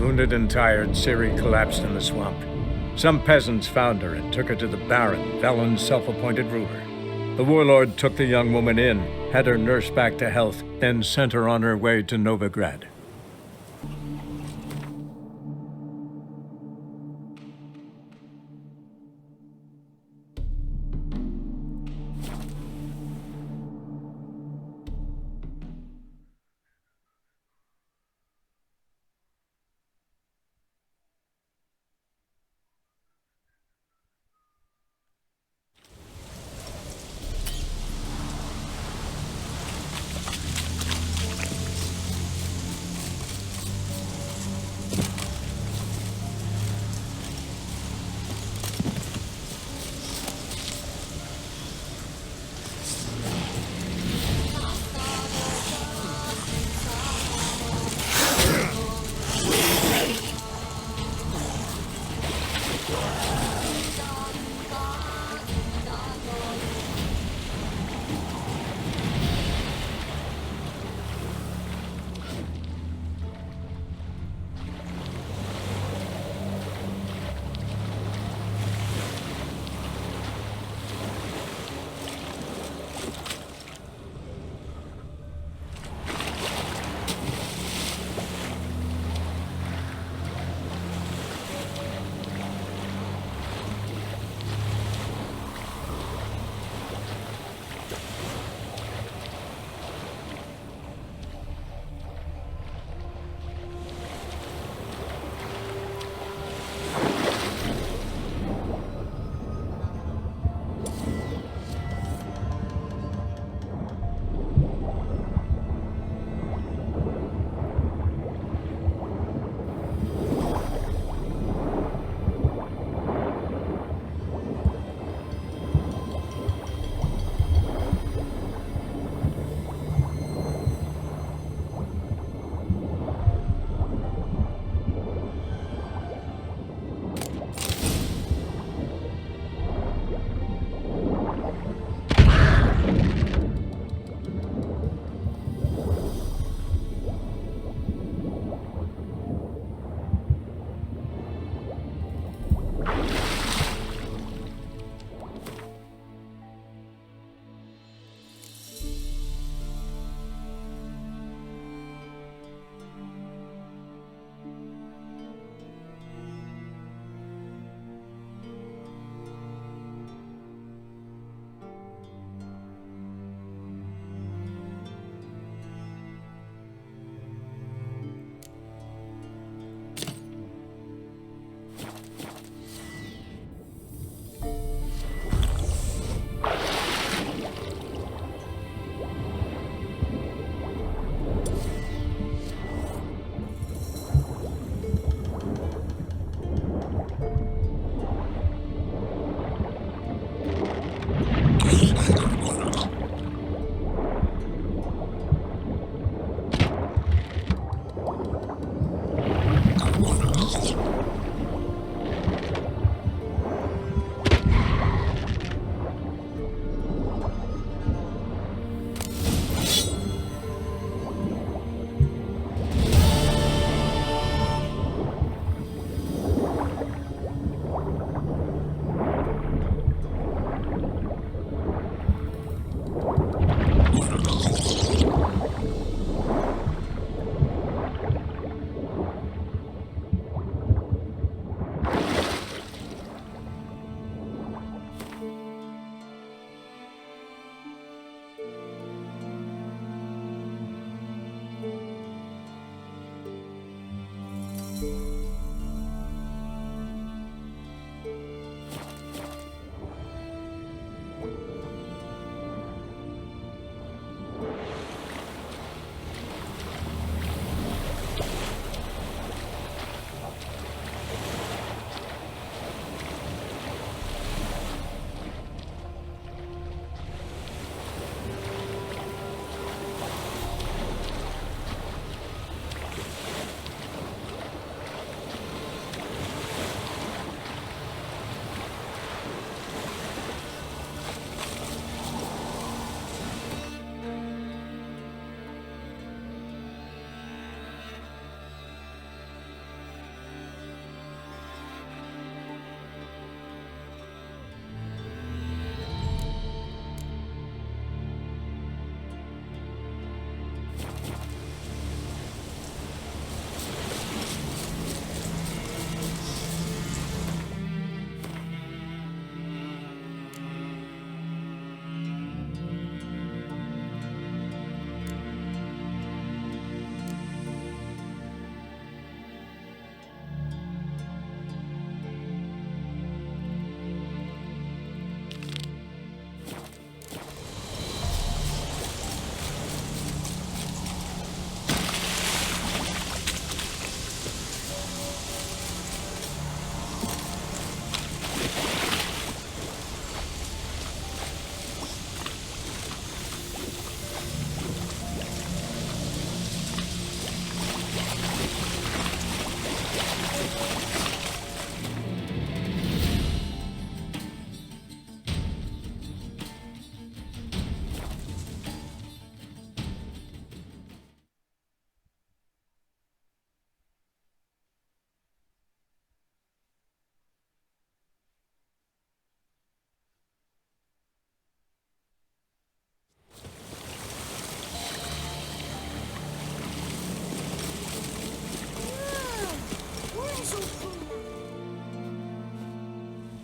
Wounded and tired, Ciri collapsed in the swamp. Some peasants found her and took her to the Baron, Valen's self-appointed ruler. The warlord took the young woman in, had her nursed back to health, then sent her on her way to Novigrad.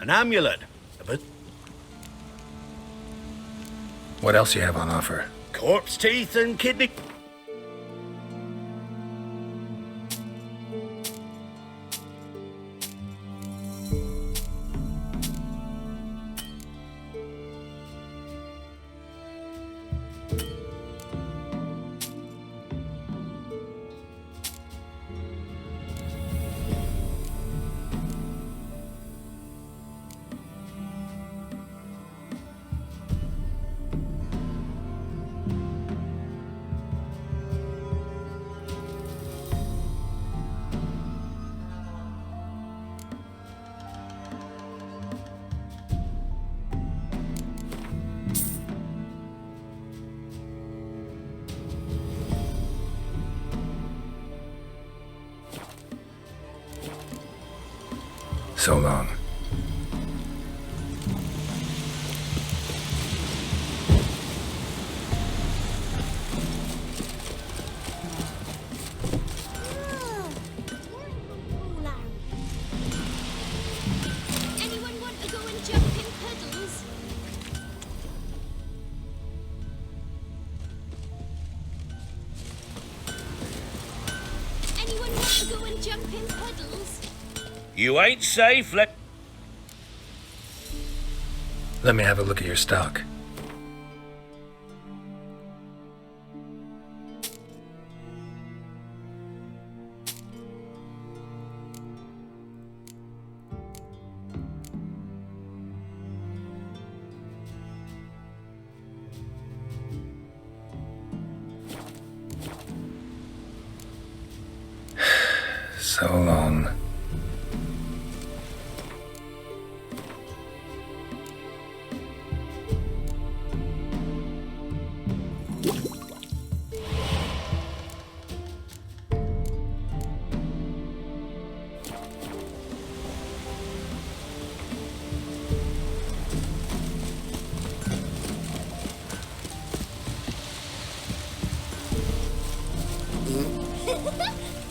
An amulet. But What else you have on offer? corpse teeth and kidney... So long. Anyone want to go and jump in puddles? Anyone want to go and jump in puddles? You ain't safe, Let me have a look at your stock. So long.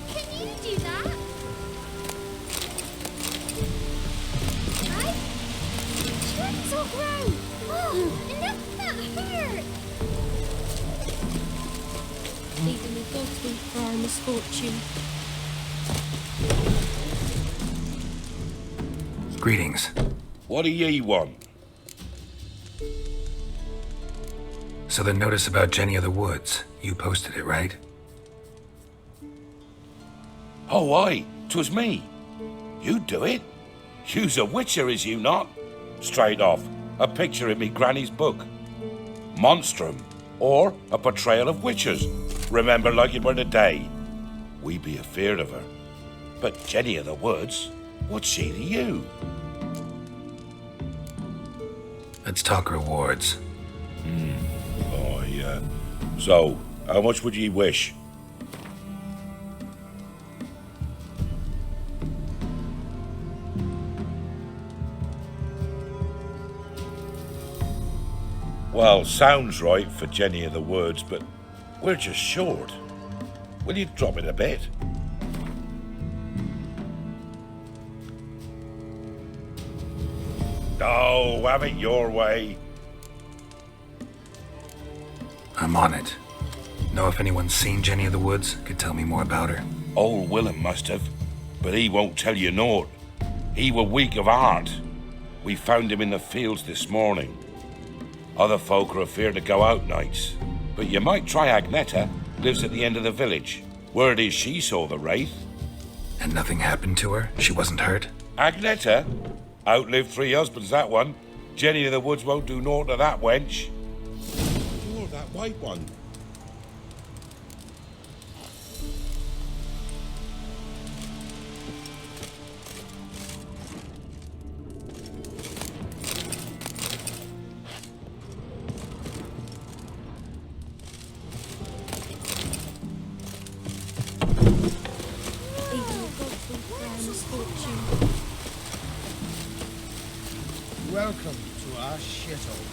Can you do that? Right? Shouldn't so grow. Oh, enough that hurt. Even the gods weep for our misfortune. Greetings. What do ye want? So the notice about Jenny of the Woods, you posted it, right? Oh, aye, 'twas me. You do it? You's a witcher, is you not? Straight off, a picture in me granny's book. Monstrum, or a portrayal of witches. Remember like it were the day. We be afeard of her. But Jenny of the Woods, what's she to you? Let's talk rewards. Oh, yeah. So, how much would ye wish? Well, sounds right for Jenny of the Woods, but we're just short. Will you drop it a bit? No, have it your way. I'm on it. Know if anyone's seen Jenny of the Woods? Could tell me more about her. Old Willem must have, but he won't tell you naught. He were weak of heart. We found him in the fields this morning. Other folk are afeard to go out nights. But you might try Agneta, lives at the end of the village. Word is she saw the wraith. And nothing happened to her? She wasn't hurt? Agneta? Outlived 3 husbands, that one. Jenny of the Woods won't do naught to that wench. You're that white one. Welcome to our shithole.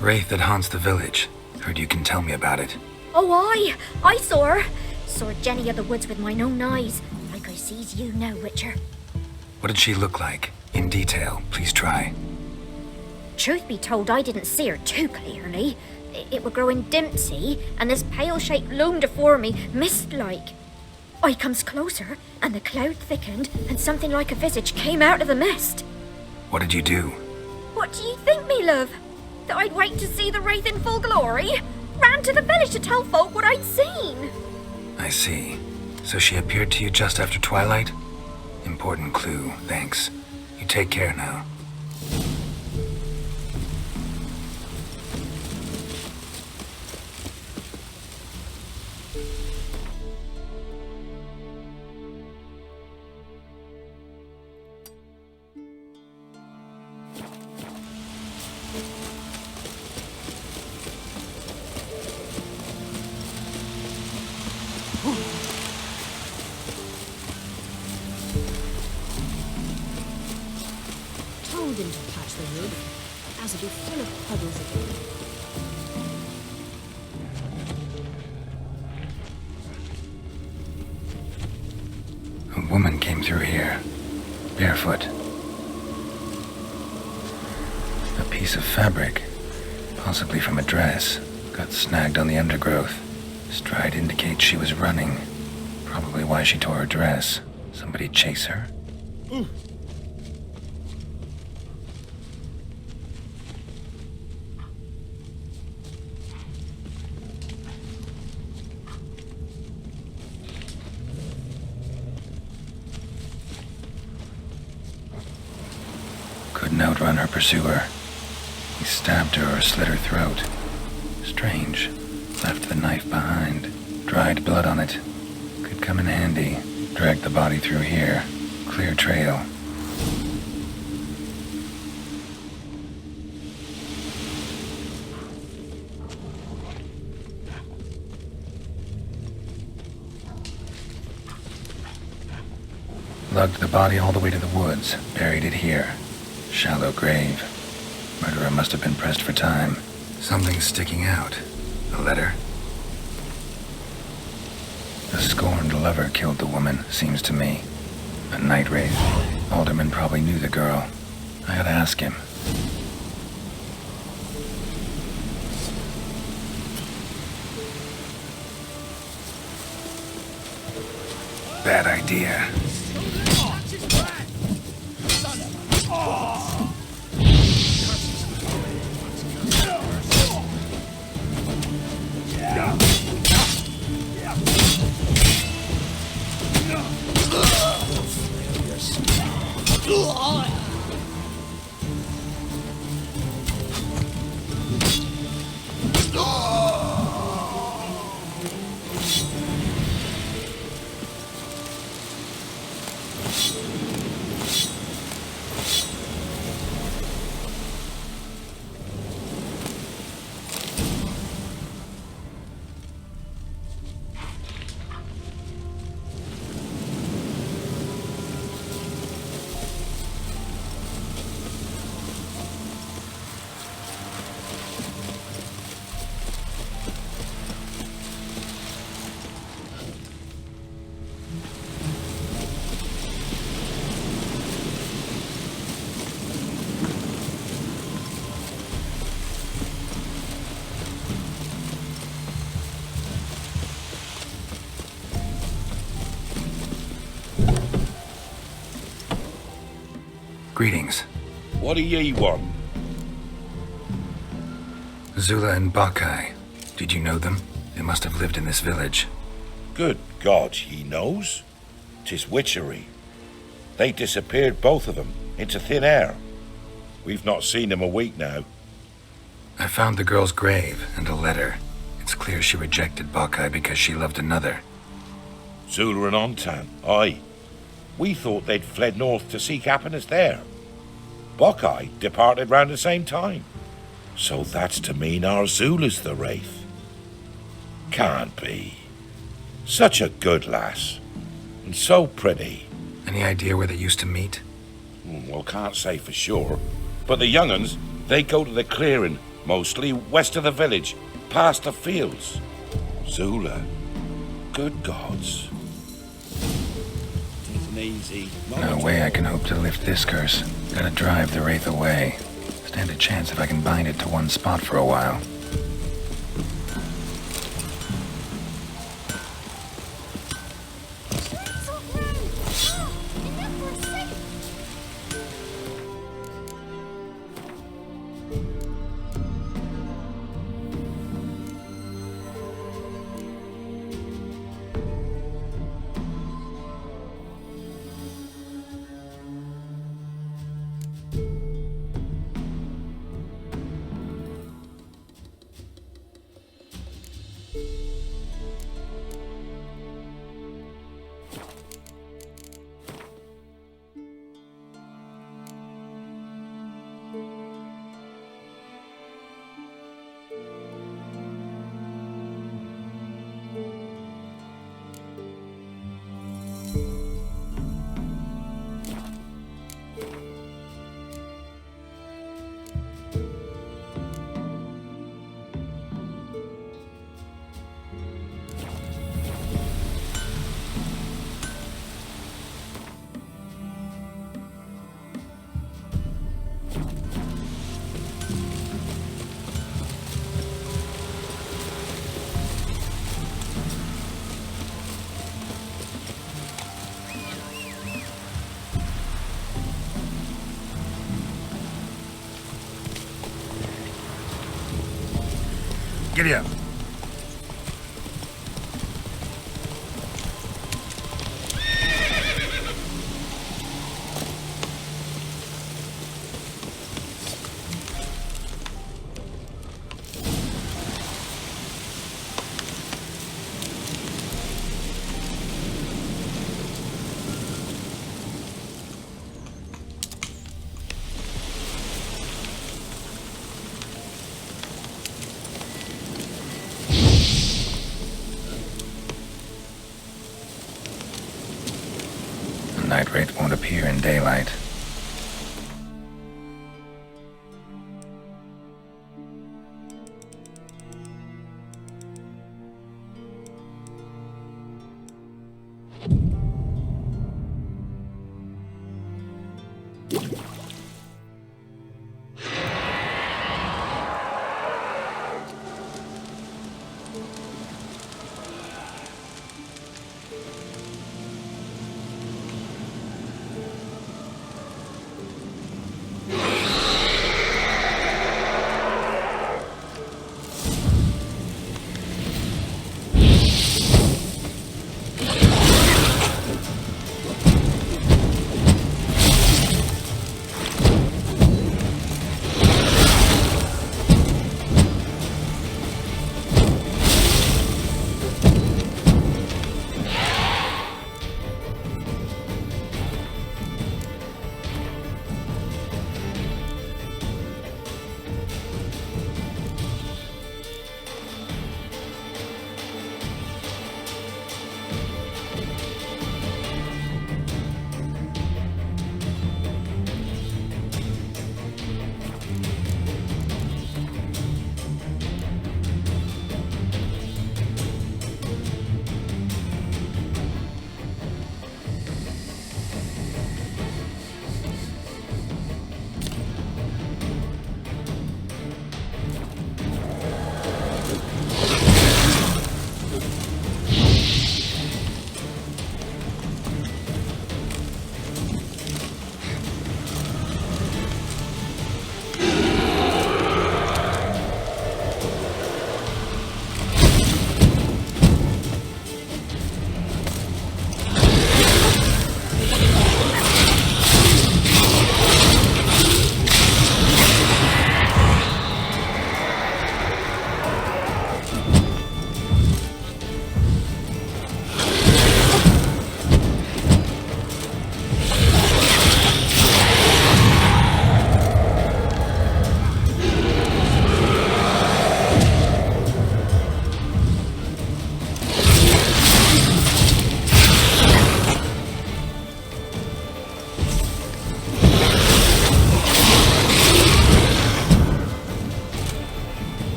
Wraith that haunts the village. Heard you can tell me about it. Oh, I saw her. Saw Jenny of the Woods with mine own eyes. Like I fancies you know, Witcher. What did she look like? In detail, please try. Truth be told, I didn't see her too clearly. It were growing dim, see, and this pale shape loomed afore me, mist-like. I comes closer, and the cloud thickened, and something like a visage came out of the mist. What did you do? What do you think, me love? That I'd wait to see the wraith in full glory? Ran to the village to tell folk what I'd seen. I see. So she appeared to you just after twilight? Important clue, thanks. You take care now. Told him to patch the roof, as it'd be full of puddles again. A woman came through here, barefoot. A piece of fabric, possibly from a dress, got snagged on the undergrowth. Stride indicates she was running. Probably why she tore her dress. Somebody chase her? Couldn't outrun her pursuer. He stabbed her or slit her throat. Strange. Left the knife behind. Dried blood on it. Could come in handy. Dragged the body through here. Clear trail. Lugged the body all the way to the woods. Buried it here. Shallow grave. Murderer must have been pressed for time. Something's sticking out. A letter? The scorned lover killed the woman, seems to me. A night wraith. Alderman probably knew the girl. I gotta ask him. Bad idea. Greetings. What do ye want? Zula and Bakai. Did you know them? They must have lived in this village. Good God, he knows. 'Tis witchery. They disappeared, both of them, into thin air. We've not seen them a week now. I found the girl's grave and a letter. It's clear she rejected Bakai because she loved another. Zula and Ontan, aye. We thought they'd fled north to seek happiness there. Bakai departed round the same time. So that's to mean our Zula's the wraith. Can't be. Such a good lass. And so pretty. Any idea where they used to meet? Well, can't say for sure. But the young'uns, they go to the clearing, mostly west of the village, past the fields. Zula, good gods. easy. No way I can hope to lift this curse. Gotta drive the wraith away. Stand a chance if I can bind it to one spot for a while. Giddy up. Night wraith won't appear in daylight.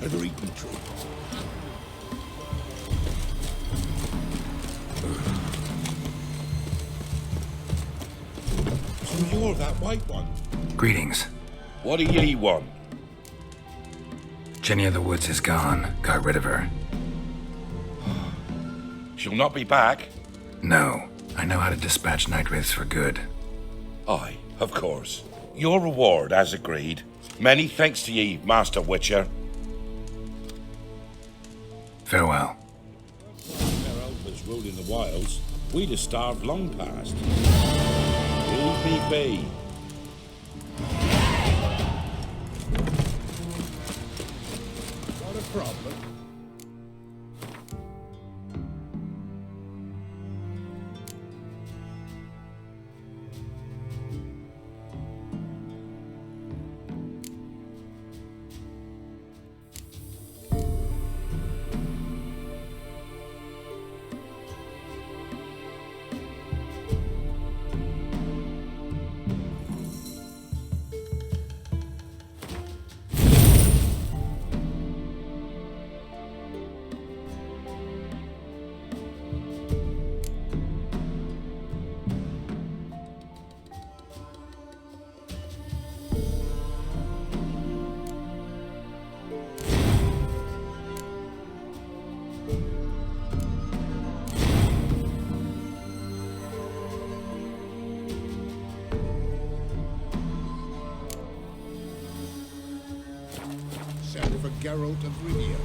They're eating tree. So you're that white one? Greetings. What do ye want? Jenny of the Woods is gone. Got rid of her. She'll not be back? No. I know how to dispatch night wraiths for good. Aye, of course. Your reward, as agreed. Many thanks to ye, Master Witcher. Farewell. Their elders ruling the wilds, we'd have starved long past. Leave me be. Not a problem. Send for Geralt of Rivia.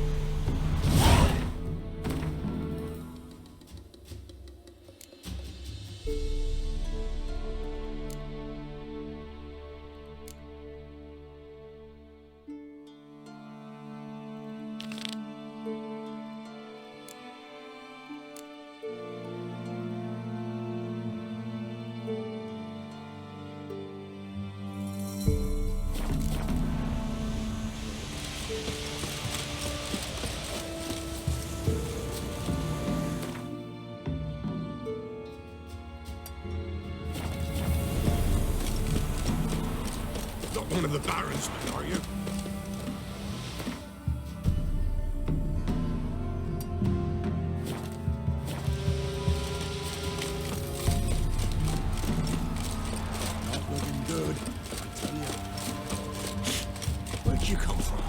Not one of the Baron's men, are you? Not looking good, I tell you. Where'd you come from?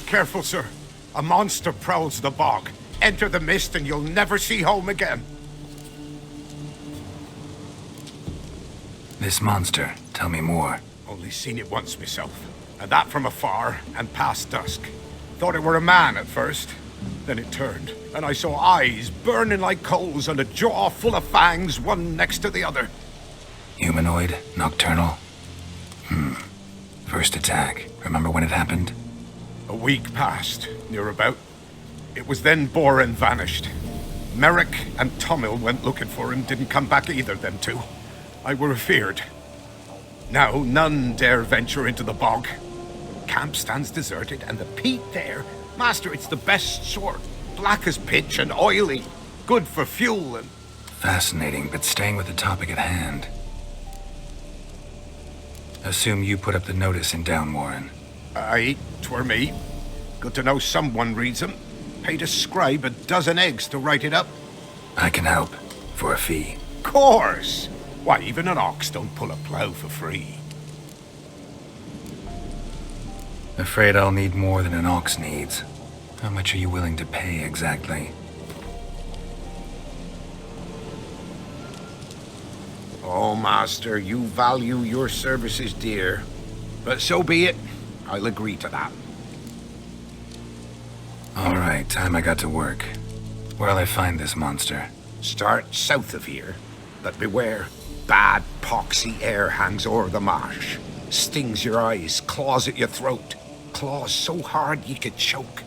Careful, sir. A monster prowls the bog. Enter the mist and you'll never see home again. This monster, tell me more. Only seen it once myself. And that from afar and past dusk. Thought it were a man at first. Then it turned, and I saw eyes burning like coals and a jaw full of fangs, one next to the other. Humanoid? Nocturnal? First attack. Remember when it happened? A week passed, near about. It was then Boren vanished. Merrick and Tomil went looking for him, didn't come back either, them two. I were afeard. Now none dare venture into the bog. Camp stands deserted, and the peat there, master, it's the best sort. Black as pitch and oily. Good for fuel and... Fascinating, but staying with the topic at hand. Assume you put up the notice in Downwarren. Aye, 'twere me. Good to know someone reads 'em. Paid a scribe a dozen eggs to write it up. I can help, for a fee. Course! Why, even an ox don't pull a plough for free. Afraid I'll need more than an ox needs. How much are you willing to pay exactly? Oh, master, you value your services dear. But so be it. I'll agree to that. All right, time I got to work. Where'll I find this monster? Start south of here. But beware, bad poxy air hangs o'er the marsh. Stings your eyes, claws at your throat. Claws so hard ye could choke.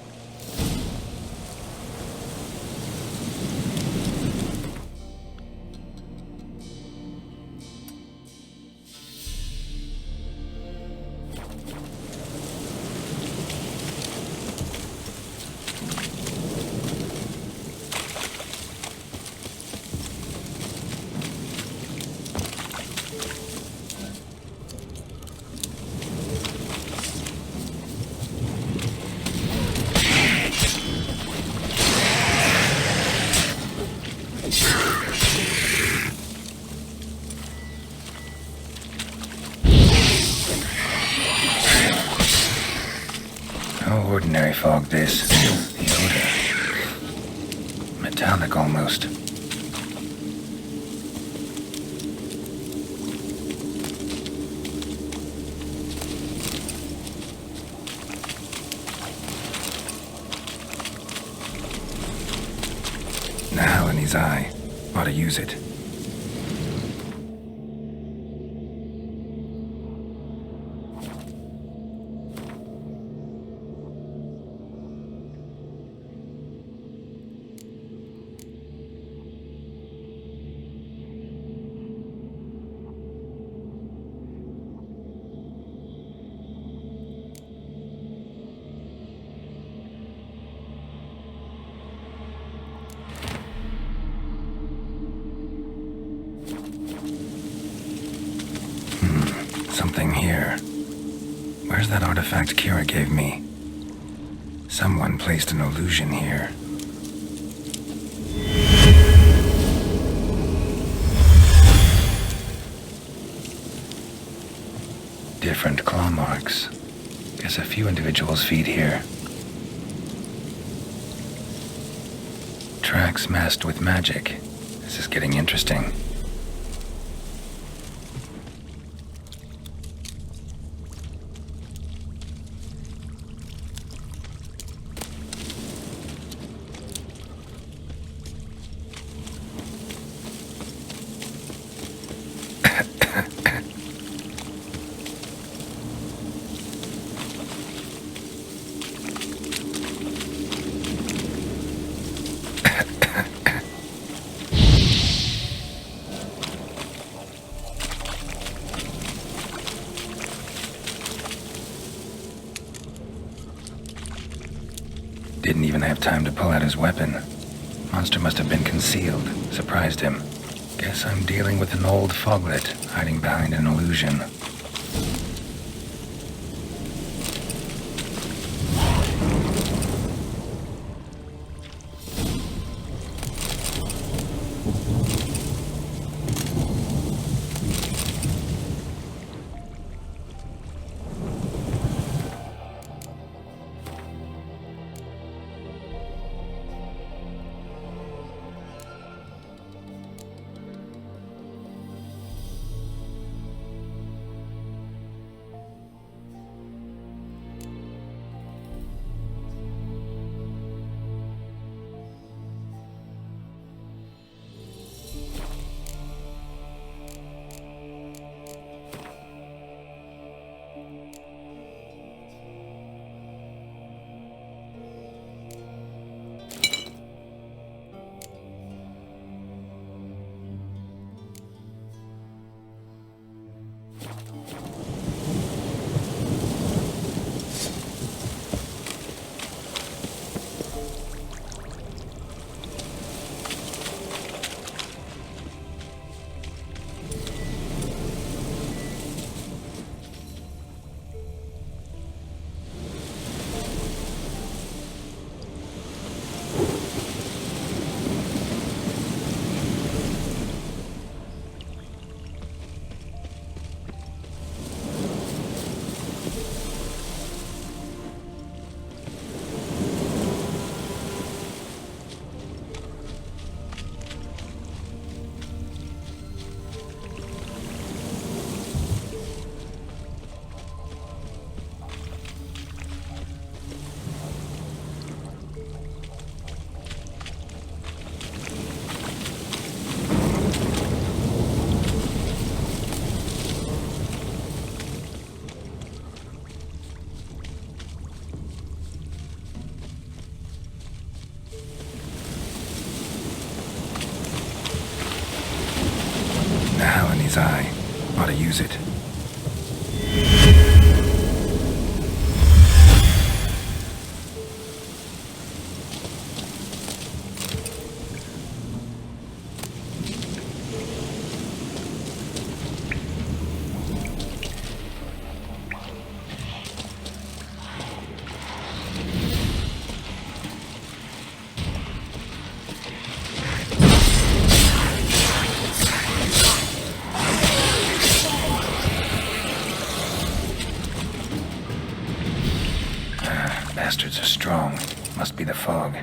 No ordinary fog, this. The odor. Metallic, almost. Now in his eye. Ought to use it. Something here. Where's that artifact Kira gave me? Someone placed an illusion here. Different claw marks. Guess a few individuals feed here. Tracks masked with magic. This is getting interesting. Didn't even have time to pull out his weapon. Monster must have been concealed. Surprised him. Guess I'm dealing with an old foglet, hiding behind an illusion. mind's eye. Ought to use it. Bastards are strong. Must be the fog.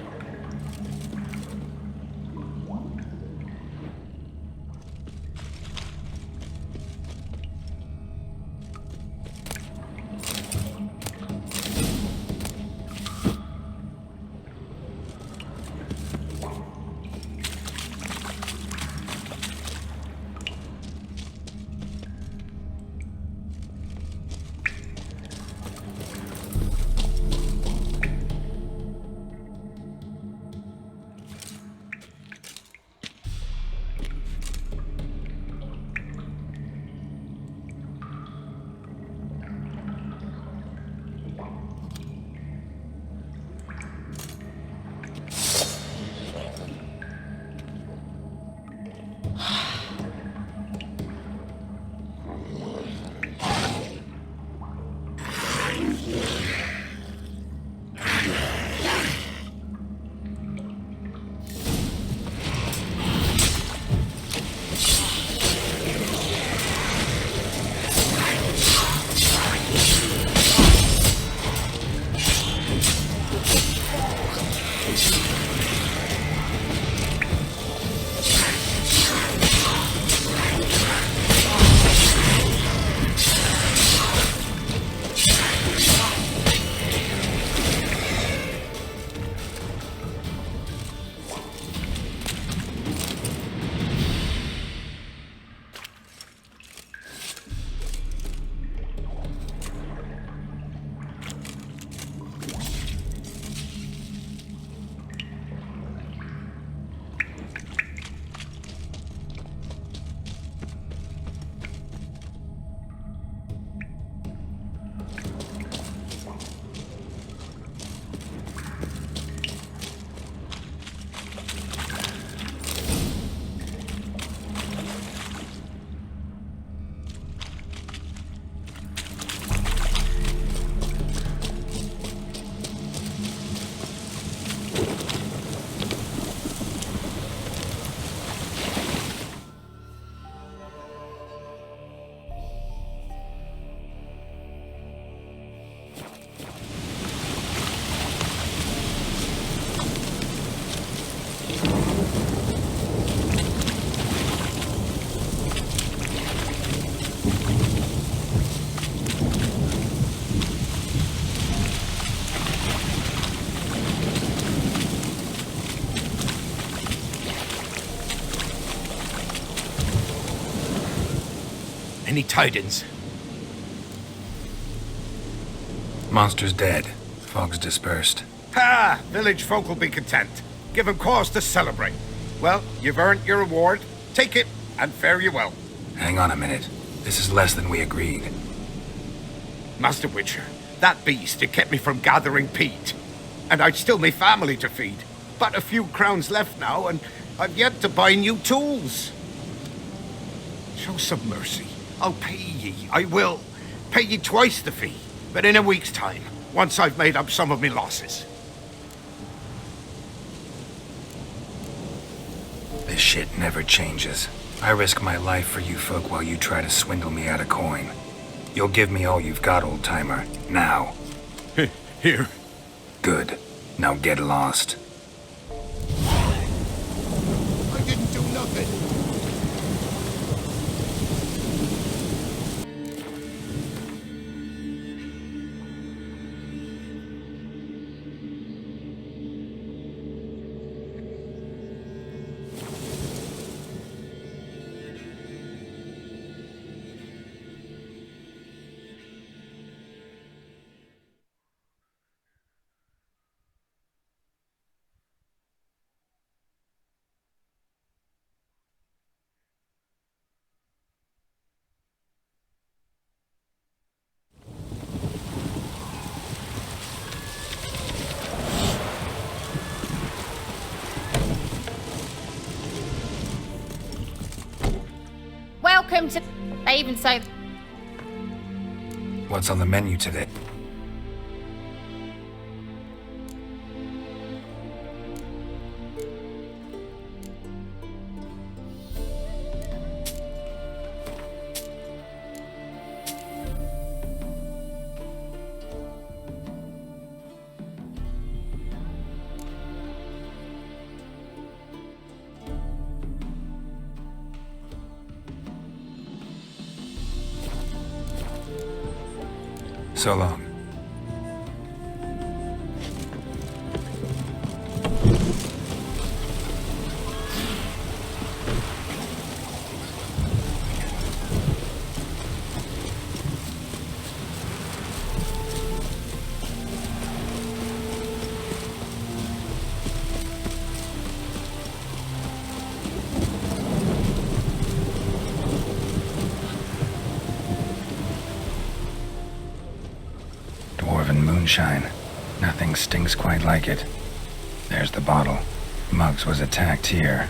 Any tidings? Monster's dead. Fog's dispersed. Ha! Village folk will be content. Give 'em cause to celebrate. Well, you've earned your reward. Take it, and fare you well. Hang on a minute. This is less than we agreed. Master Witcher, that beast, it kept me from gathering peat. And I'd still me family to feed. But a few crowns left now, and I've yet to buy new tools. Show some mercy. I'll pay ye. I will. Pay ye twice the fee. But in a week's time, once I've made up some of me losses. This shit never changes. I risk my life for you folk while you try to swindle me out of coin. You'll give me all you've got, old-timer. Now. Here. Good. Now get lost. I didn't do nothing. going to... They even say... What's on the menu today? So long. Dwarven moonshine. Nothing stinks quite like it. There's the bottle. Muggs was attacked here.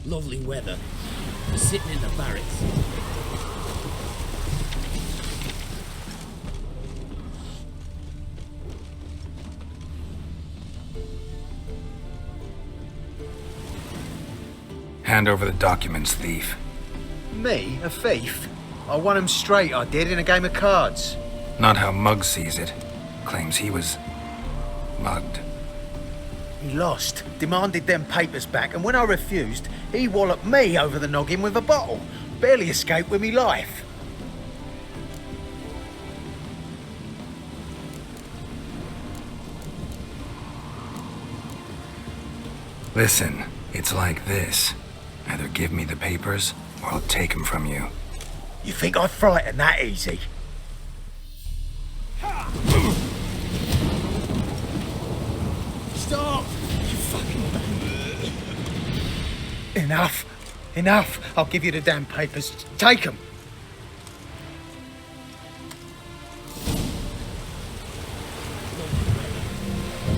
Lovely weather. Sitting in the barracks. Hand over the documents, thief. Me? A thief? I won him straight, I did, in a game of cards. Not how Muggs sees it. Claims he was mugged. He lost, demanded them papers back, and when I refused, he walloped me over the noggin with a bottle. Barely escaped with me life. Listen, it's like this. Either give me the papers, or I'll take them from you. You think I frighten that easy? Stop! You fucking... Enough. Enough. I'll give you the damn papers. Take them.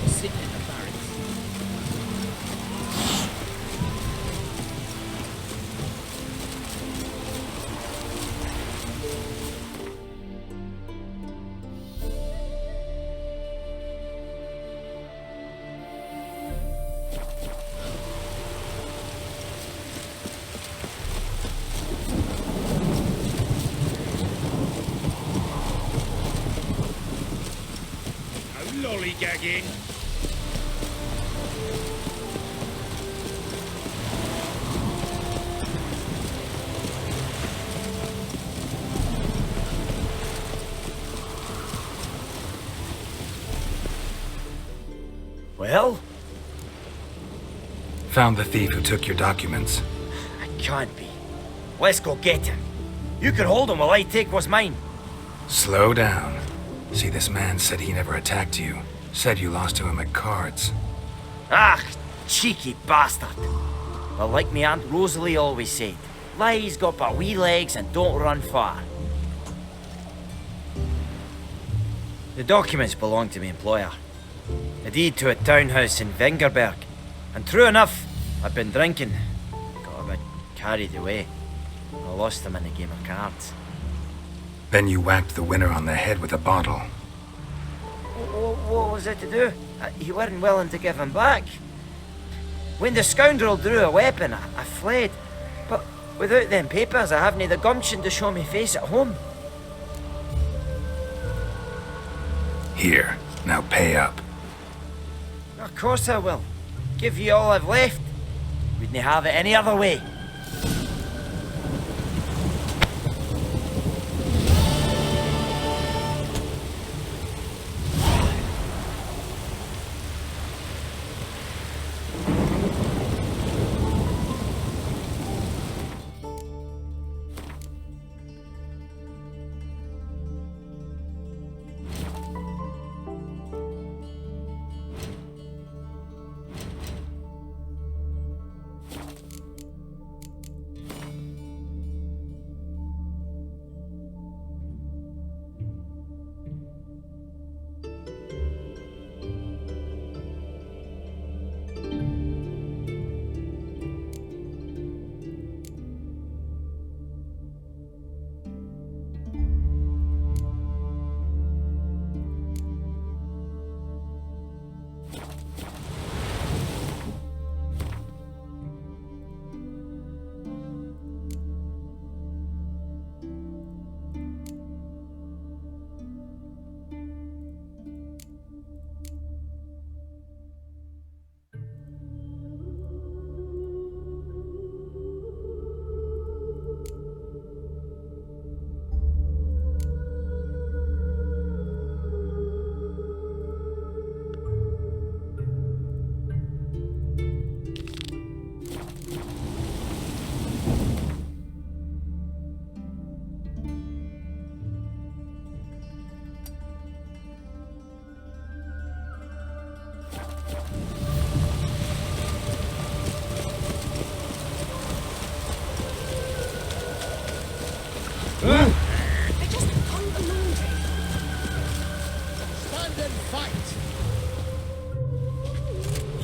Sitting in the barracks. Lollygagging. Well? Found the thief who took your documents. I can't be. Let's go get him. You can hold him while I take what's mine. Slow down. See, this man said he never attacked you. Said you lost to him at cards. Ah, cheeky bastard. Well, like me Aunt Rosalie always said, lies got but wee legs and don't run far. The documents belong to my employer. A deed to a townhouse in Vengerberg. And true enough, I've been drinking. Got a bit carried away. I lost them in a game of cards. Then you whacked the winner on the head with a bottle. What was it to do? You weren't willing to give him back. When the scoundrel drew a weapon, I fled. But without them papers, I haven't the gumption to show me face at home. Here, now pay up. Of course I will. Give you all I've left. Wouldn't have it any other way.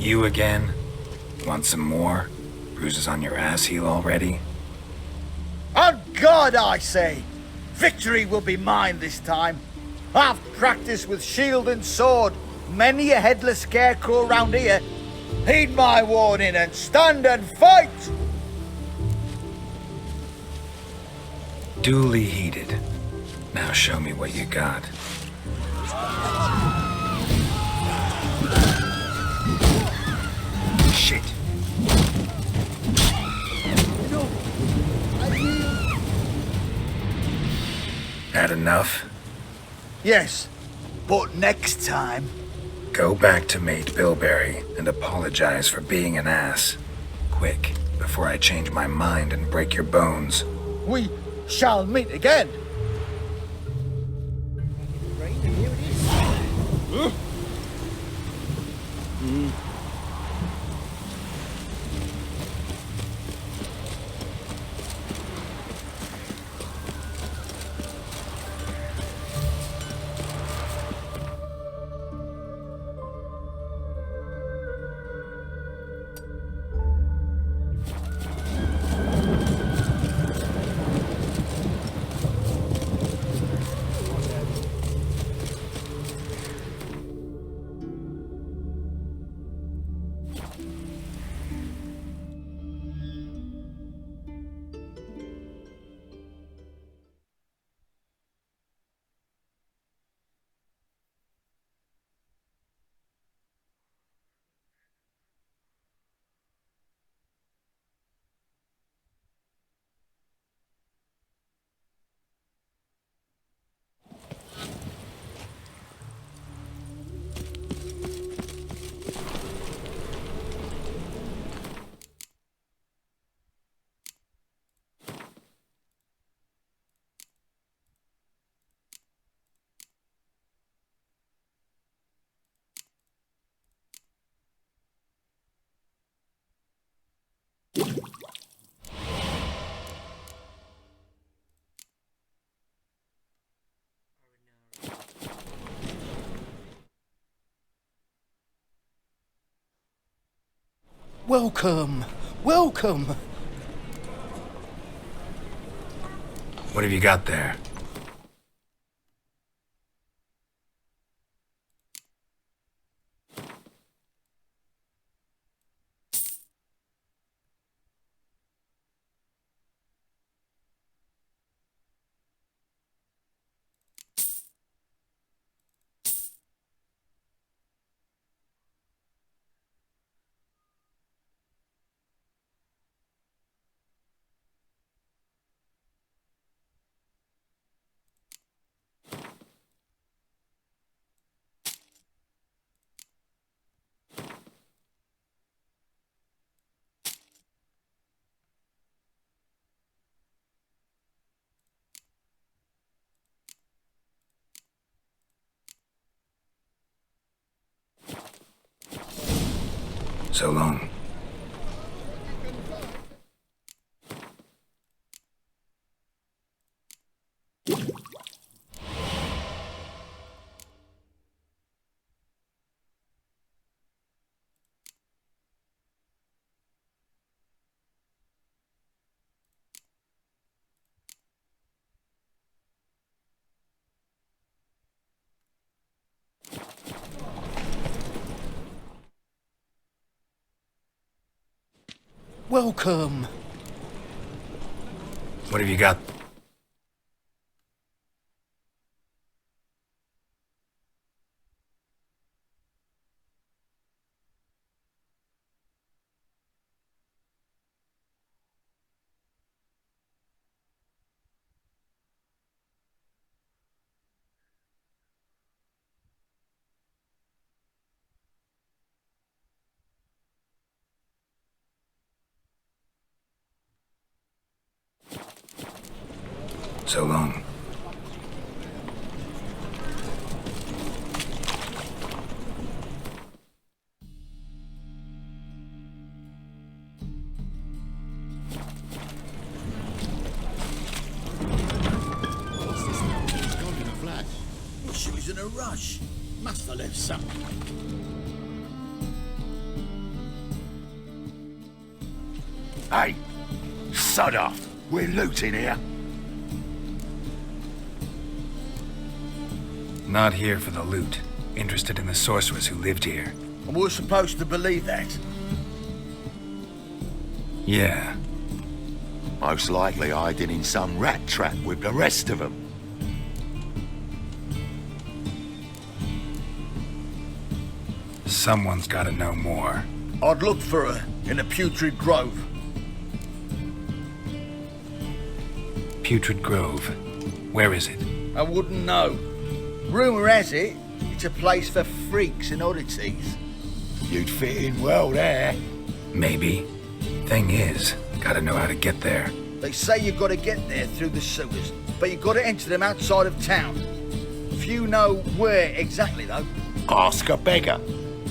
You again? Want some more? Bruises on your ass heel already? On God, I say! Victory will be mine this time. I've practiced with shield and sword. Many a headless scarecrow round here. Heed my warning and stand and fight! Duly heeded. Now show me what you got. Shit. Had enough? Yes, but next time... Go back to Mate Bilberry and apologize for being an ass. Quick, before I change my mind and break your bones. We shall meet again. Welcome. Welcome. What have you got there? So long. Welcome. What have you got? So long. Gone in a flash. She was in a rush. Must have left something. Hey, sod off. We're looting here. Not here for the loot. Interested in the sorceress who lived here. And we're supposed to believe that. Yeah. Most likely hiding in some rat trap with the rest of them. Someone's gotta know more. I'd look for her in a putrid grove. Putrid Grove. Where is it? I wouldn't know. Rumour has it, it's a place for freaks and oddities. You'd fit in well there. Maybe. Thing is, gotta know how to get there. They say you've got to get there through the sewers, but you've got to enter them outside of town. Few know where exactly, though. Ask a beggar.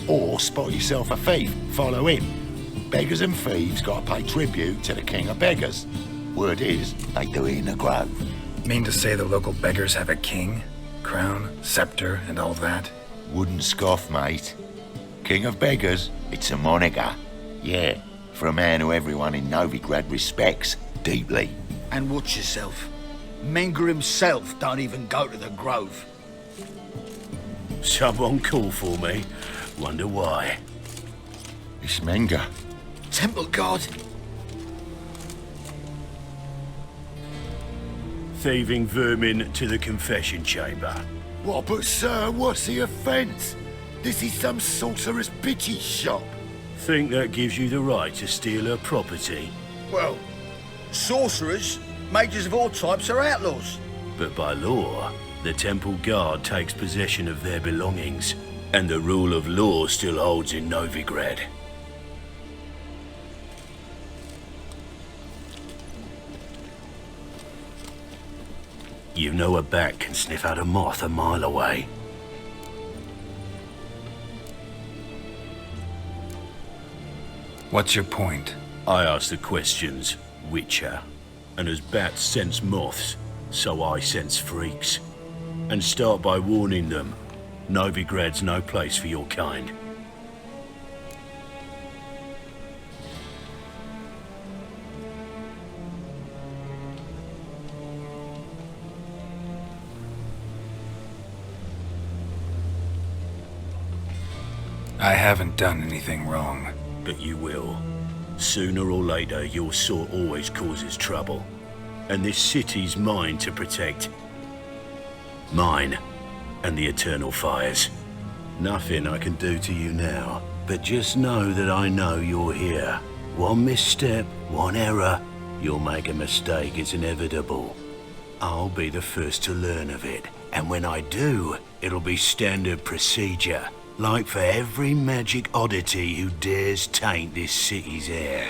Or spot yourself a thief. Follow him. Beggars and thieves gotta pay tribute to the king of beggars. Word is, they do it in the grove. Mean to say the local beggars have a king? Crown, scepter, and all that? Wouldn't scoff, mate. King of beggars, it's a moniker. Yeah, for a man who everyone in Novigrad respects deeply. And watch yourself. Menger himself don't even go to the grove. Someone call for me. Wonder why. It's Menger. Temple guard. Thieving vermin to the confession chamber. What, but sir, what's the offence? This is some sorcerer's bitchy shop. Think that gives you the right to steal her property? Well, sorcerers, mages of all types are outlaws. But by law, the temple guard takes possession of their belongings, and the rule of law still holds in Novigrad. You know a bat can sniff out a moth a mile away. What's your point? I ask the questions, Witcher. And as bats sense moths, so I sense freaks. And start by warning them, Novigrad's no place for your kind. I haven't done anything wrong. But you will. Sooner or later, your sort always causes trouble. And this city's mine to protect. Mine and the eternal fires. Nothing I can do to you now, but just know that I know you're here. One misstep, one error, you'll make a mistake, it's inevitable. I'll be the first to learn of it, and when I do, it'll be standard procedure. Like for every magic oddity who dares taint this city's air.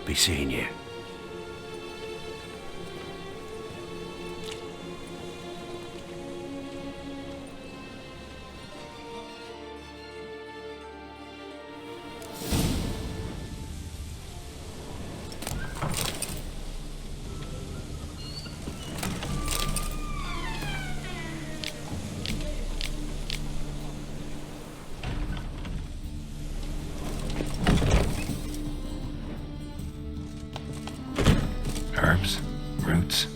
Be seeing you. Herbs? Roots?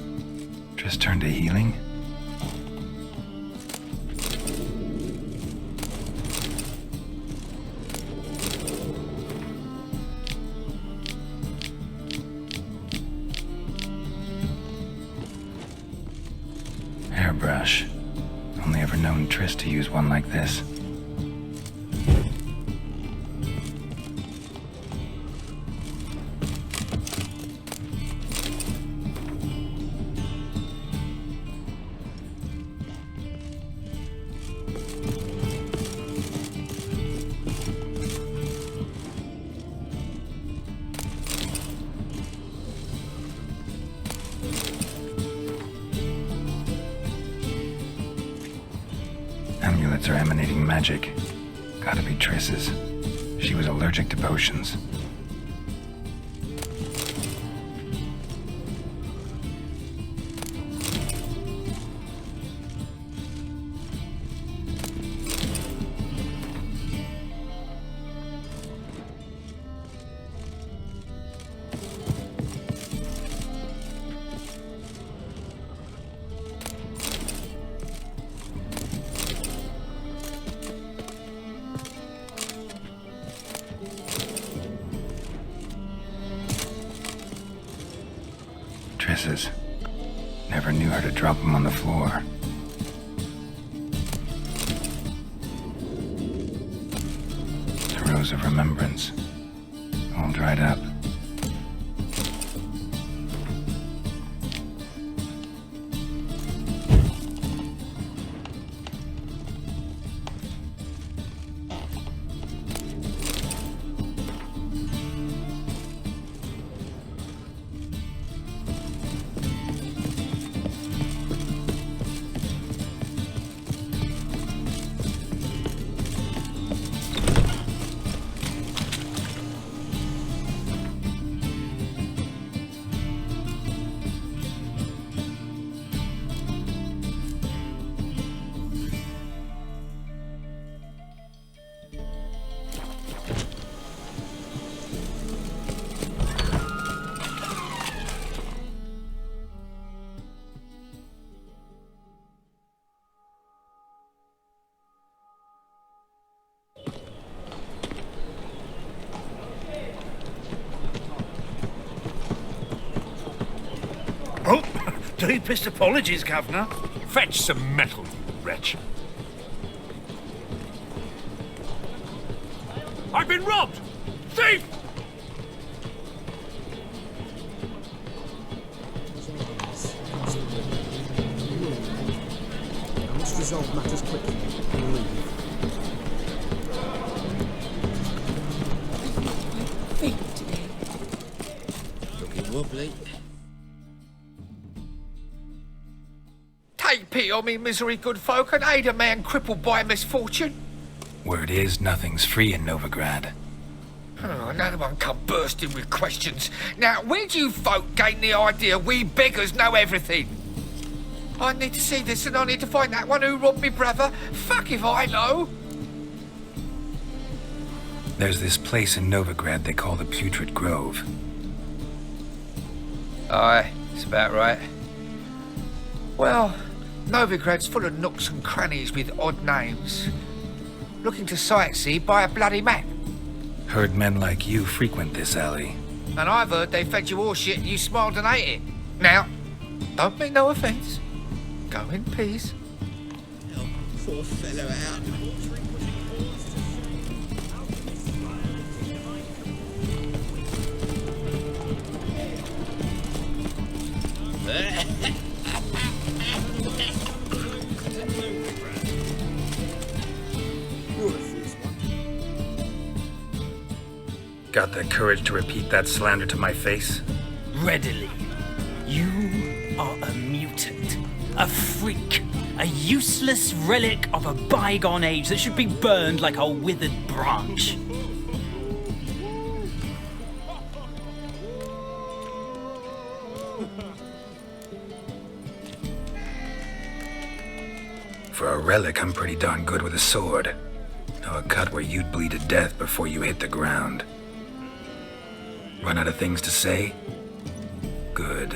Just turn to healing? Hairbrush. Only ever known Triss to use one like this. Amulets are emanating magic. Gotta be Triss's. She was allergic to potions. Misses. Never knew her to drop them on the floor. The rose of remembrance. All dried up. Oh, deepest apologies, Governor. Fetch some metal, you wretch. I've been robbed! Thief! I must resolve matters quickly and leave. Feet today. Looking wobbly. Take pity on me, misery, good folk, and aid a man crippled by misfortune. Word is, nothing's free in Novigrad. Oh, another one come bursting with questions. Now, where do you folk gain the idea we beggars know everything? I need to see this, and I need to find that one who robbed me brother. Fuck if I know. There's this place in Novigrad they call the Putrid Grove. Aye, it's about right. Well, Novigrad's full of nooks and crannies with odd names. Looking to sightsee, buy a bloody map. Heard men like you frequent this alley. And I've heard they fed you all shit and you smiled and ate it. Now, don't mean no offence. Go in peace. Help poor fellow out. Got the courage to repeat that slander to my face? Readily. You are a mutant, a freak, a useless relic of a bygone age that should be burned like a withered branch. For a relic, I'm pretty darn good with a sword. Know a cut where you'd bleed to death before you hit the ground. Run out of things to say? Good.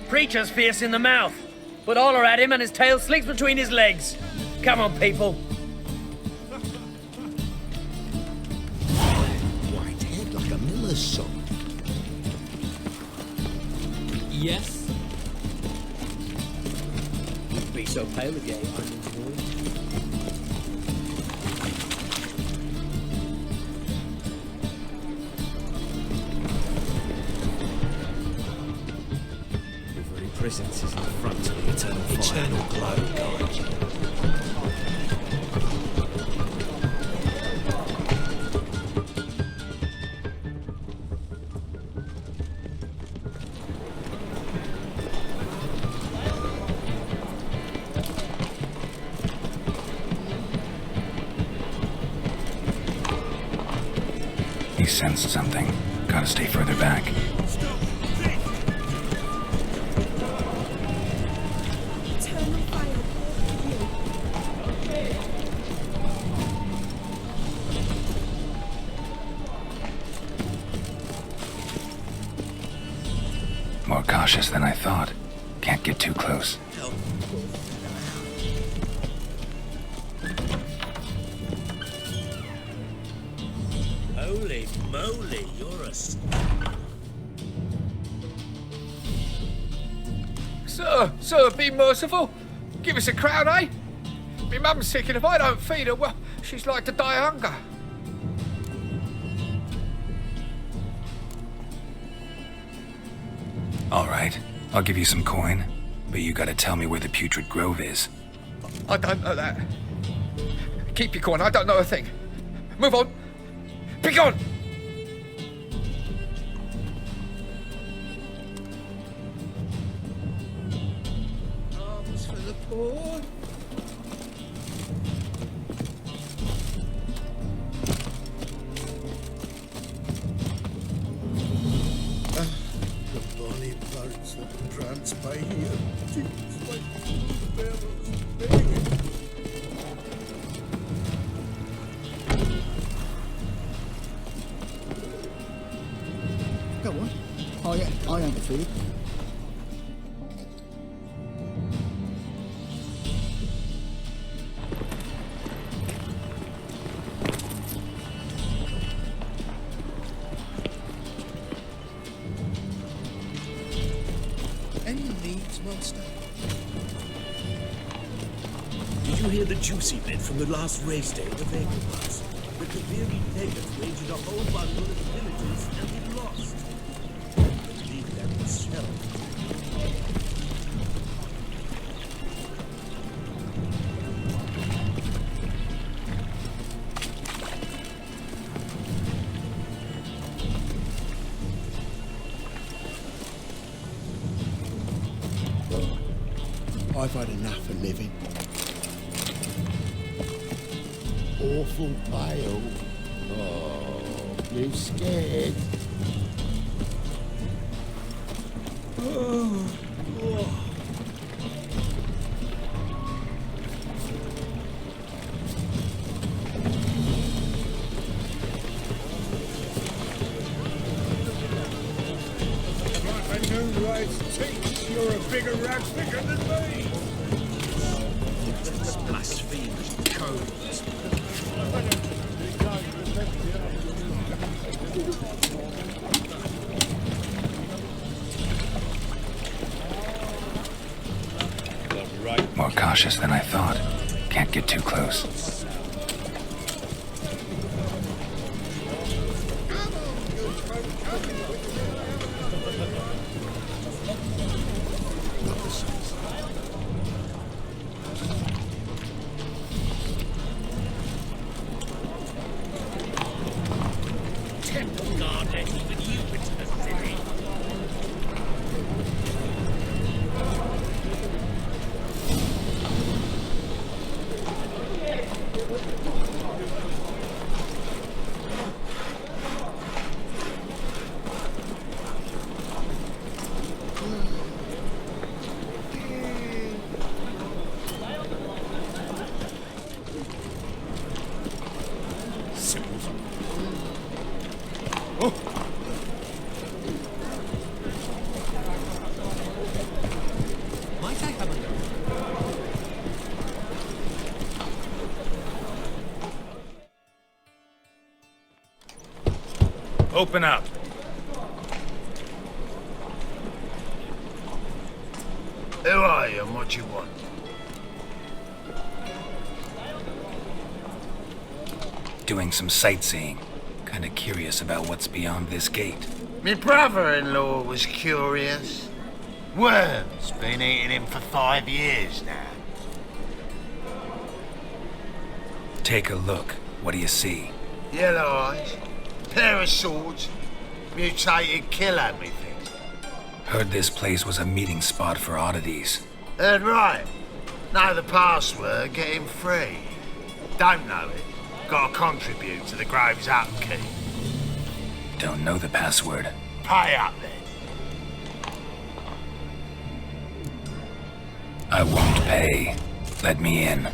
Preacher's fierce in the mouth, but holler at him and his tail slicks between his legs. Come on, people. White head like a miller's son. Yes? You'd be so pale if you ate onions, boy. Presence is in front of the eternal fire. Eternal glow, guide. He sensed something. Gotta stay further back. More cautious than I thought. Can't get too close. Help. Holy moly, you're a... Sir, be merciful. Give us a crown, eh? Me mum's sick, and if I don't feed her, well, she's like to die of hunger. All right, I'll give you some coin, but you gotta tell me where the Putrid Grove is. I don't know that. Keep your coin, I don't know a thing. Move on. Be gone! Arms for the poor. The bonny birds that prance by here. Seems like bellows banging. Go on. I am food. Any needs, monster? Did you hear the juicy bit from the last race day of the Vagrants? That the very pagans waged a whole bundle of villages and it lost. I believe that was shell. I've had enough of living. Awful pale. Oh, you scared? Oh. You're a bigger rat thicker than me. This blasphemous codes. More cautious than I thought. Can't get too close. Temple guard let even you into the city. Might I have a look? Open up. Who are you and what you want? Doing some sightseeing. Kinda curious about what's beyond this gate. My brother-in-law was curious. Worms been eating him for 5 years now. Take a look. What do you see? Yellow eyes, pair of swords, mutated killer, methinks. Heard this place was a meeting spot for oddities. Heard right. Know the password, get him free. Don't know it, gotta contribute to the Grove's upkeep. Don't know the password. Pay up then. I won't pay. Let me in.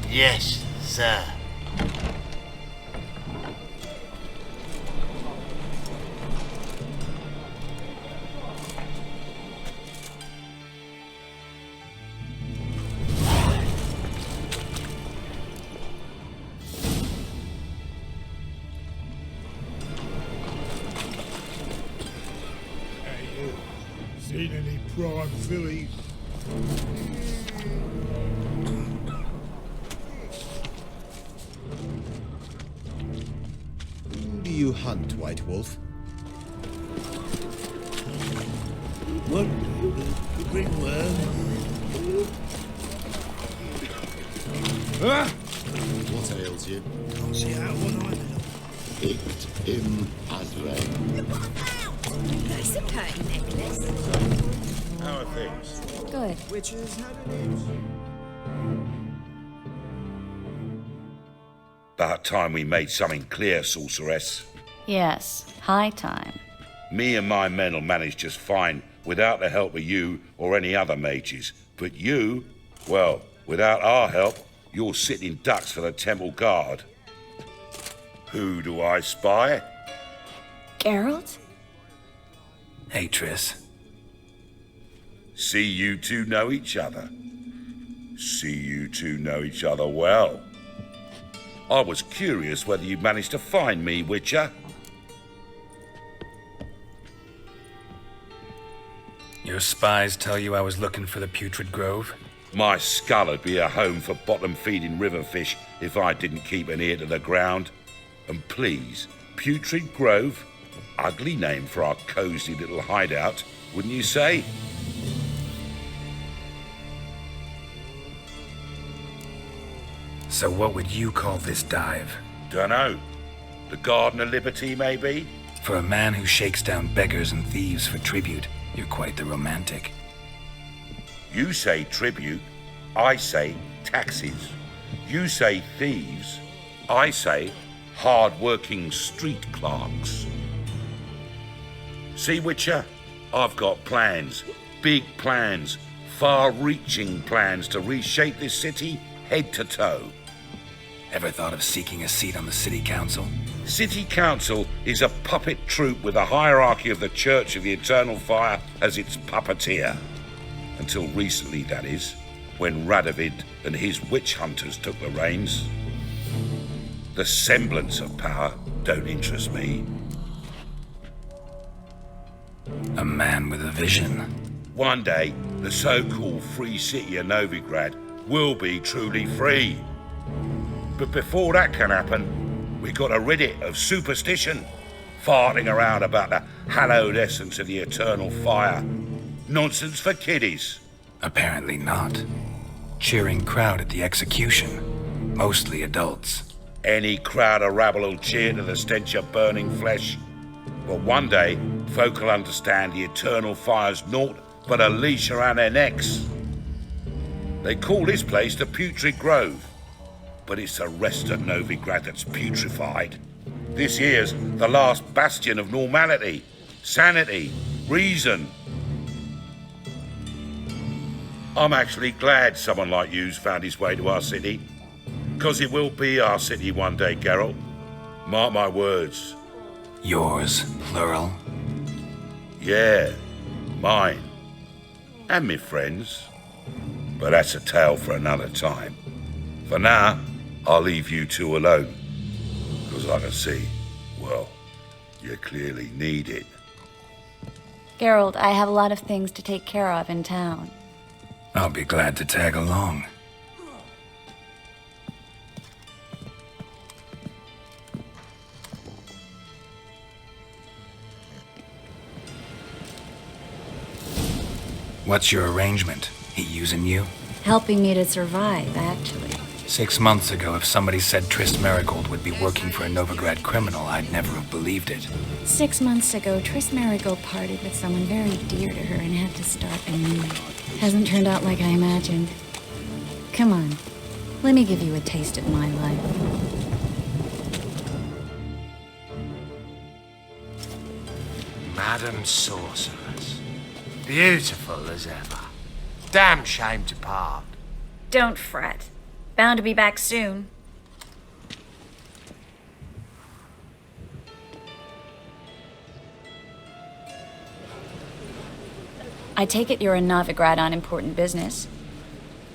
Yes, sir. Seen any prime fillies? Do you hunt, White Wolf? What? You bring word? What ails you? Can't see out one eye. Picked him as rain. Nice and pretty necklace. How are things? Good. Witches had an itch. About time we made something clear, sorceress. Yes, high time. Me and my men'll manage just fine without the help of you or any other mages. But you, well, without our help, you're sitting ducks for the temple guard. Who do I spy? Geralt? Hey, Triss. See you two know each other. See you two know each other well. I was curious whether you managed to find me, Witcher. Your spies tell you I was looking for the Putrid Grove? My skull'd be a home for bottom-feeding river fish if I didn't keep an ear to the ground. And please, Putrid Grove? Ugly name for our cosy little hideout, wouldn't you say? So what would you call this dive? Dunno. The Garden of Liberty, maybe? For a man who shakes down beggars and thieves for tribute, you're quite the romantic. You say tribute, I say taxes. You say thieves, I say hard-working street clerks. See, Witcher, I've got plans, big plans, far-reaching plans to reshape this city head to toe. Ever thought of seeking a seat on the city council? City Council is a puppet troupe with a hierarchy of the Church of the Eternal Fire as its puppeteer. Until recently, that is, when Radovid and his witch hunters took the reins. The semblance of power don't interest me. A man with a vision. One day, the so-called free city of Novigrad will be truly free. But before that can happen, we gotta rid it of superstition, farting around about the hallowed essence of the eternal fire. Nonsense for kiddies. Apparently not. Cheering crowd at the execution. Mostly adults. Any crowd of rabble'll cheer to the stench of burning flesh. But one day, folk will understand the eternal fire's naught but a leash around their necks. They call this place the Putrid Grove, but it's the rest of Novigrad that's putrefied. This here's the last bastion of normality, sanity, reason. I'm actually glad someone like you's found his way to our city, 'cause it will be our city one day, Geralt. Mark my words. Yours, plural? Yeah, mine. And me friends. But that's a tale for another time. For now, I'll leave you two alone. 'Cause I can see, well, you clearly need it. Geralt, I have a lot of things to take care of in town. I'll be glad to tag along. What's your arrangement? He using you? Helping me to survive, actually. 6 months ago, if somebody said Triss Marigold would be working for a Novigrad criminal, I'd never have believed it. 6 months ago, Triss Marigold parted with someone very dear to her and had to start anew. Hasn't turned out like I imagined. Come on, let me give you a taste of my life. Madam Sorceress. Beautiful as ever. Damn shame to part. Don't fret. Bound to be back soon. I take it you're in Novigrad on important business.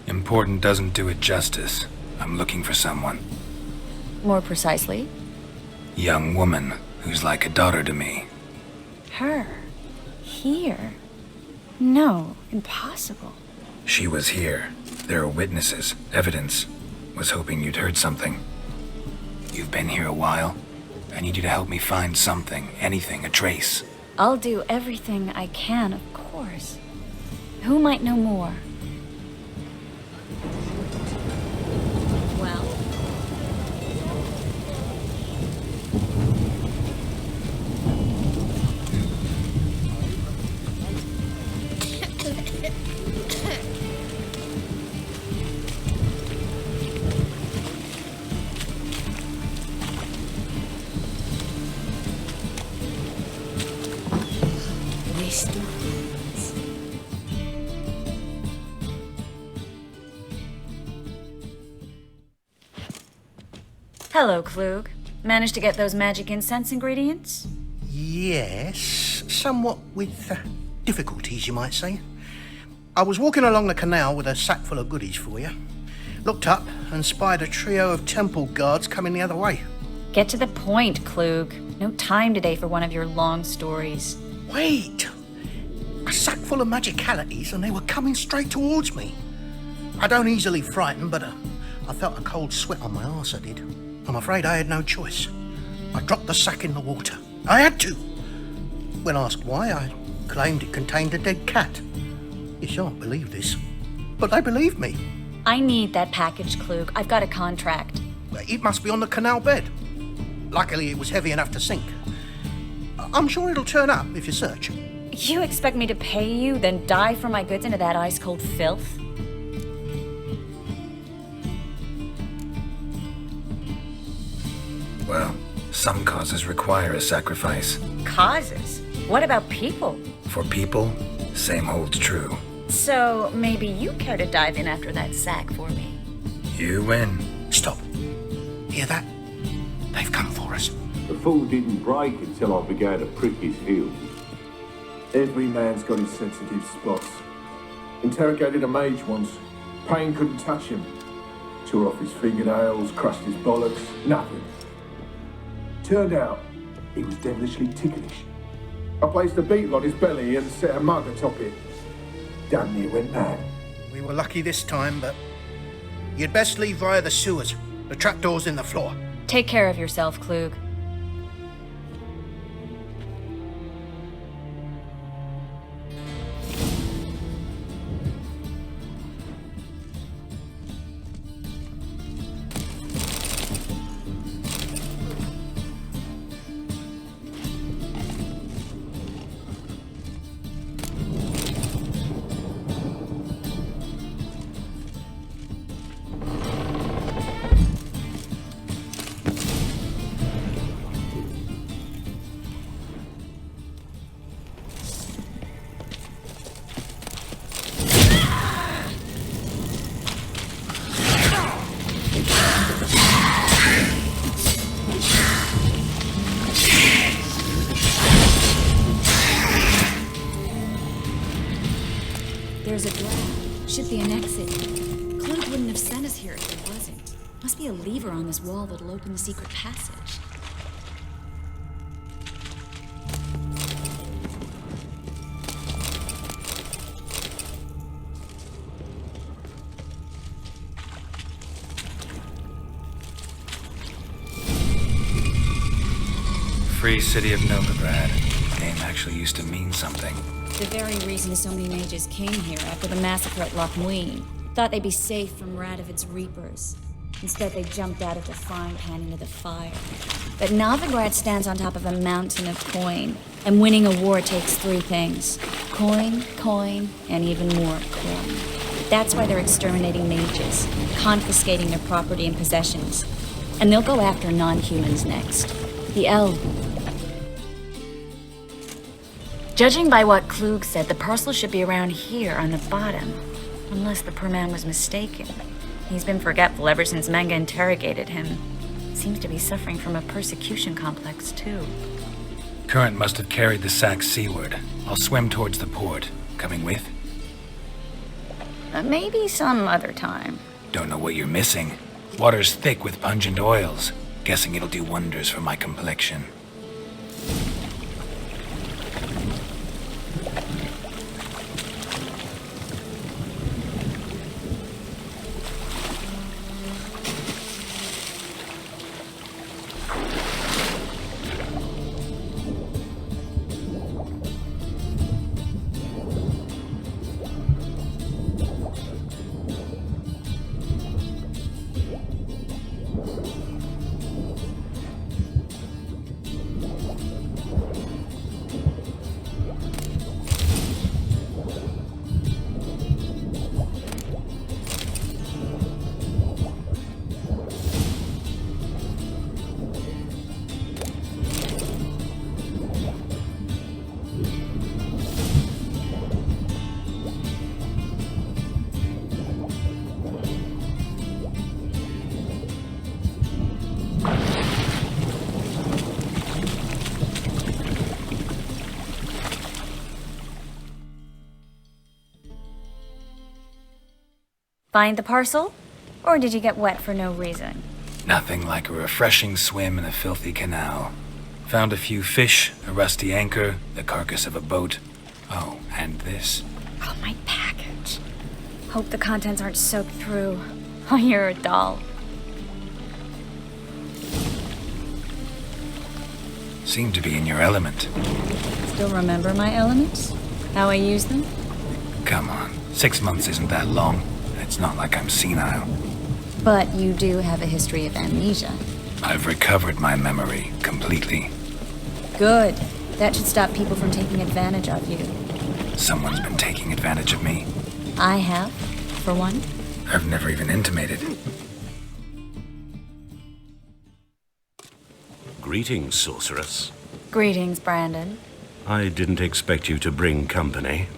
Important doesn't do it justice. I'm looking for someone. More precisely? Young woman who's like a daughter to me. Her. Here. No, impossible. She was here. There are witnesses, evidence. Was hoping you'd heard something. You've been here a while. I need you to help me find something, anything, a trace. I'll do everything I can, of course. Who might know more? Well? Hello, Klug. Managed to get those magic incense ingredients? Yes, somewhat with difficulties, you might say. I was walking along the canal with a sack full of goodies for you. Looked up and spied a trio of temple guards coming the other way. Get to the point, Klug. No time today for one of your long stories. Wait! A sack full of magicalities and they were coming straight towards me. I don't easily frighten, but I felt a cold sweat on my arse, I did. I'm afraid I had no choice. I dropped the sack in the water. I had to. When asked why, I claimed it contained a dead cat. You shan't believe this, but they believed me. I need that package, Klug. I've got a contract. It must be on the canal bed. Luckily, it was heavy enough to sink. I'm sure it'll turn up if you search. You expect me to pay you, then dive for my goods into that ice-cold filth? Well, some causes require a sacrifice. Causes? What about people? For people, same holds true. So maybe you care to dive in after that sack for me? You win. Stop. Hear that? They've come for us. The fall didn't break until I began to prick his heels. Every man's got his sensitive spots. Interrogated a mage once. Pain couldn't touch him. Tore off his fingernails, crushed his bollocks, nothing. Turned out, he was devilishly ticklish. I placed a beetle on his belly and set a mug atop it. Damn near went mad. We were lucky this time, but you'd best leave via the sewers. The trapdoor's in the floor. Take care of yourself, Klug. There's a door. Should be an exit. Klug wouldn't have sent us here if there wasn't. Must be a lever on this wall that'll open the secret passage. Free city of Novigrad. Name actually used to mean something. The very reason so many mages came here after the massacre at Loch Muin. Thought they'd be safe from Radovid's reapers. Instead, they jumped out of the frying pan into the fire. But Novigrad stands on top of a mountain of coin, and winning a war takes three things. Coin, coin, and even more coin. That's why they're exterminating mages, confiscating their property and possessions. And they'll go after non-humans next. The elves. Judging by what Klug said, the parcel should be around here on the bottom. Unless the poor man was mistaken. He's been forgetful ever since Manga interrogated him. Seems to be suffering from a persecution complex, too. Current must have carried the sack seaward. I'll swim towards the port. Coming with? Maybe some other time. Don't know what you're missing. Water's thick with pungent oils. Guessing it'll do wonders for my complexion. Find the parcel? Or did you get wet for no reason? Nothing like a refreshing swim in a filthy canal. Found a few fish, a rusty anchor, the carcass of a boat. Oh, and this. Oh, my package. Hope the contents aren't soaked through. Oh, you're a doll. Seem to be in your element. Still remember my elements? How I use them? Come on, 6 months isn't that long. It's not like I'm senile. But you do have a history of amnesia. I've recovered my memory completely. Good. That should stop people from taking advantage of you. Someone's been taking advantage of me. I have, for one. I've never even intimated. Greetings, sorceress. Greetings, Brandon. I didn't expect you to bring company.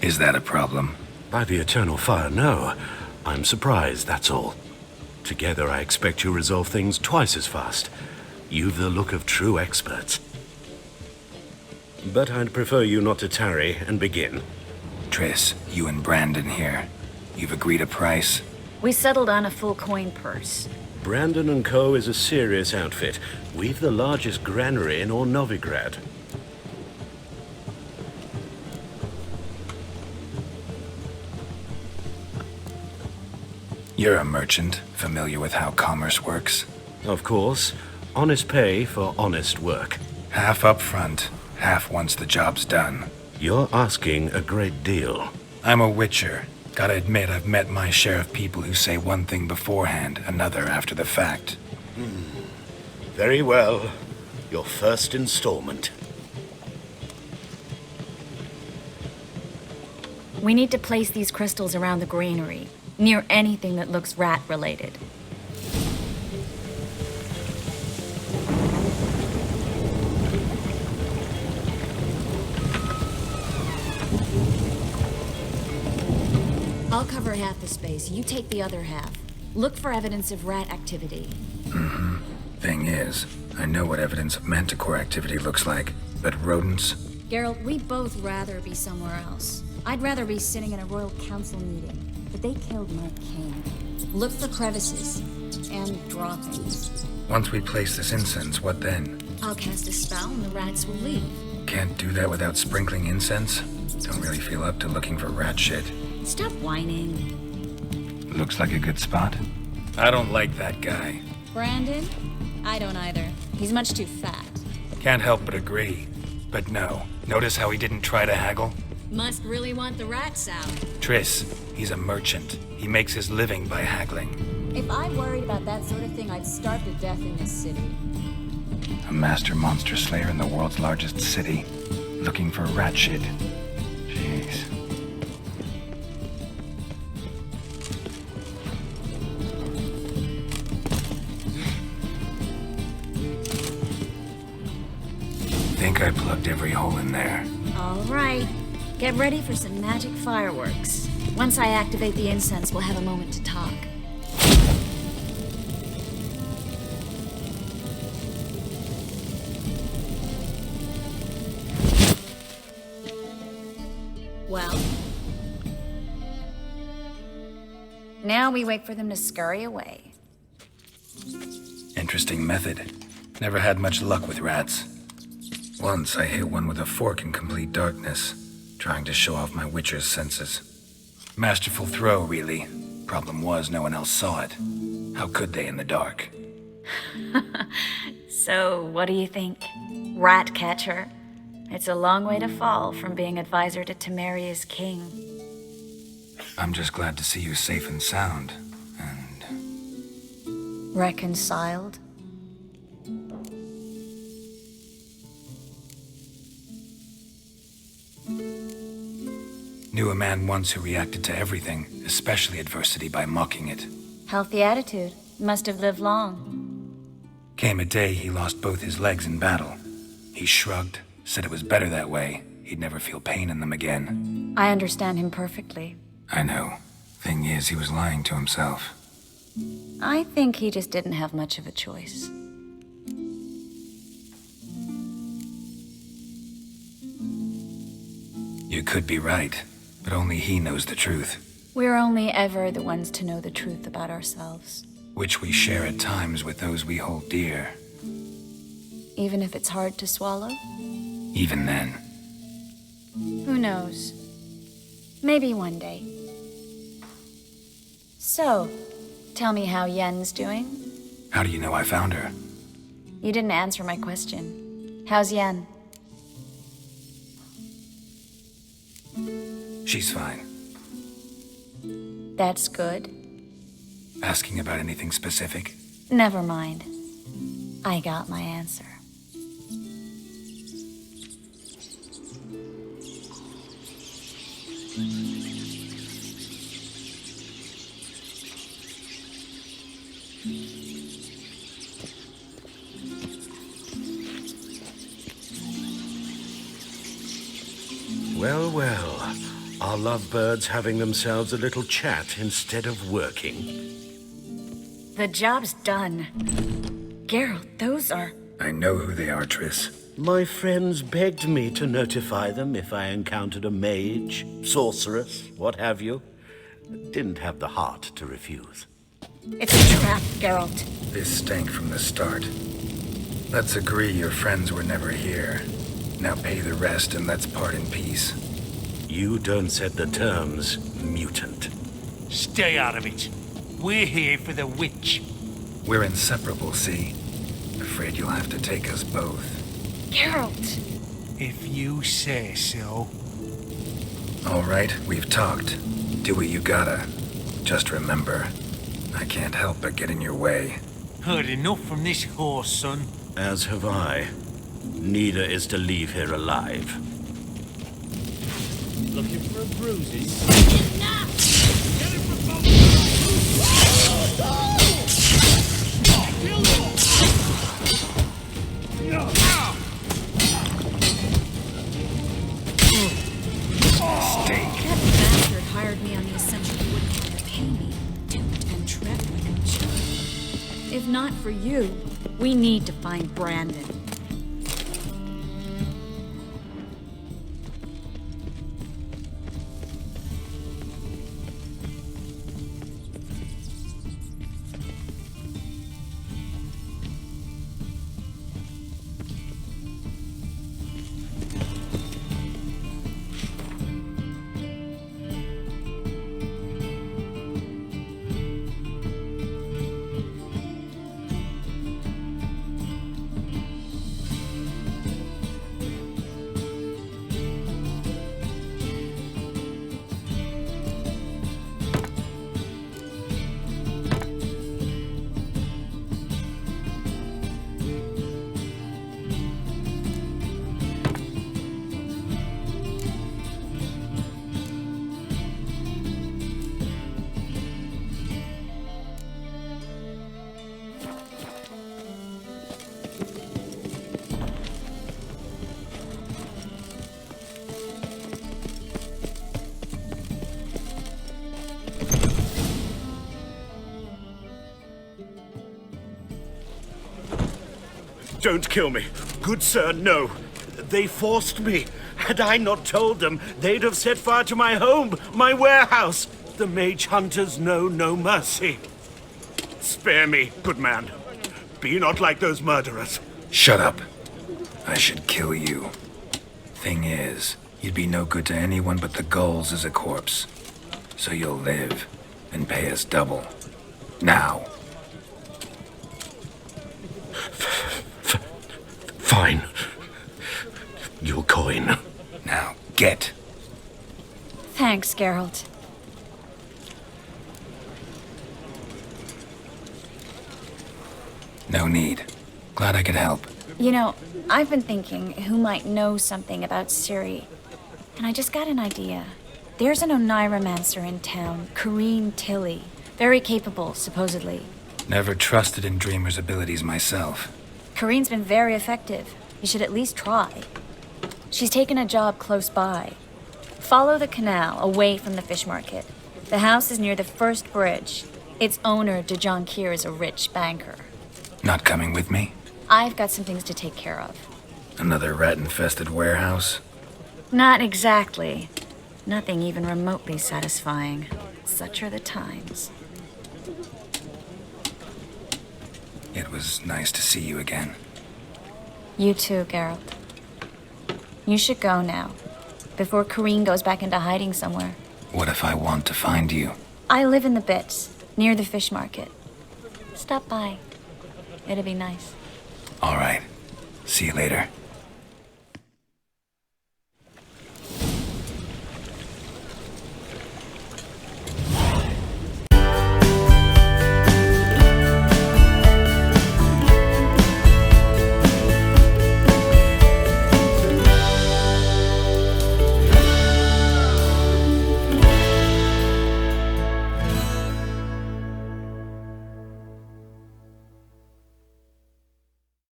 Is that a problem? By the eternal fire, no. I'm surprised, that's all. Together, I expect you resolve things twice as fast. You've the look of true experts. But I'd prefer you not to tarry and begin. Triss, you and Brandon here. You've agreed a price? We settled on a full coin purse. Brandon & Co. is a serious outfit. We've the largest granary in all Novigrad. You're a merchant, familiar with how commerce works? Of course. Honest pay for honest work. Half up front, half once the job's done. You're asking a great deal. I'm a witcher. Gotta admit, I've met my share of people who say one thing beforehand, another after the fact. Very well. Your first installment. We need to place these crystals around the granary, near anything that looks rat-related. I'll cover half the space, you take the other half. Look for evidence of rat activity. Thing is, I know what evidence of manticore activity looks like, but rodents? Geralt, we'd both rather be somewhere else. I'd rather be sitting in a royal council meeting, but they killed my king. Look for crevices and droppings. Once we place this incense, what then? I'll cast a spell and the rats will leave. Can't do that without sprinkling incense? Don't really feel up to looking for rat shit. Stop whining. Looks like a good spot. I don't like that guy. Brandon? I don't either. He's much too fat. Can't help but agree. But no, notice how he didn't try to haggle? Must really want the rats out. Triss, he's a merchant. He makes his living by haggling. If I worried about that sort of thing, I'd starve to death in this city. A master monster slayer in the world's largest city. Looking for rat shit. Jeez. Think I plugged every hole in there. All right. Get ready for some magic fireworks. Once I activate the incense, we'll have a moment to talk. Well. Now we wait for them to scurry away. Interesting method. Never had much luck with rats. Once I hit one with a fork in complete darkness, trying to show off my witcher's senses. Masterful throw, really. Problem was, no one else saw it. How could they in the dark? So, what do you think? Rat catcher? It's a long way to fall from being advisor to Temeria's king. I'm just glad to see you safe and sound. Reconciled? Knew a man once who reacted to everything, especially adversity, by mocking it. Healthy attitude. Must have lived long. Came a day he lost both his legs in battle. He shrugged, said it was better that way. He'd never feel pain in them again. I understand him perfectly. I know. Thing is, he was lying to himself. I think he just didn't have much of a choice. You could be right, but only he knows the truth, We're only ever the ones to know the truth about ourselves. which we share at times with those we hold dear. Even if it's hard to swallow? Even then, Who knows? Maybe one day. So, tell me how Yen's doing? how do you know I found her? You didn't answer my question. How's Yen? She's fine. That's good. Asking about anything specific? Never mind. I got my answer. Well, well. Are lovebirds having themselves a little chat instead of working? The job's done. Geralt, those are... I know who they are, Triss. My friends begged me to notify them if I encountered a mage, sorceress, what have you. Didn't have the heart to refuse. It's a trap, Geralt. This stank from the start. Let's agree your friends were never here. Now pay the rest and let's part in peace. You don't set the terms, mutant. Stay out of it. We're here for the witch. We're inseparable, see? Afraid you'll have to take us both. Geralt! If you say so. All right, we've talked. Do what you gotta. Just remember, I can't help but get in your way. Heard enough from this horse, son. As have I. Neither is to leave here alive. Looking for bruises? That bastard hired me on the assumption he wouldn't have to pay me. Duped and trapped like a child. If not for you, we need to find Brandon. Don't kill me. Good sir, no. They forced me. Had I not told them, they'd have set fire to my home, my warehouse. The mage hunters know no mercy. Spare me, good man. Be not like those murderers. Shut up. I should kill you. Thing is, you'd be no good to anyone but the gulls as a corpse. So you'll live and pay us double. Now. Fine. Your coin. Now, get. Thanks, Geralt. No need. Glad I could help. You know, I've been thinking who might know something about Ciri. And I just got an idea. There's an Oneiromancer in town, Corrine Tilly. Very capable, supposedly. Never trusted in Dreamer's abilities myself. Corrine's been very effective. You should at least try. She's taken a job close by. Follow the canal away from the fish market. The house is near the first bridge. Its owner, Dejon Kier, is a rich banker. Not coming with me? I've got some things to take care of. Another rat-infested warehouse? Not exactly. Nothing even remotely satisfying. Such are the times. It was nice to see you again. You too, Geralt. You should go now, before Kareen goes back into hiding somewhere. What if I want to find you? I live in the Bits, near the fish market. Stop by. It'll be nice. All right. See you later.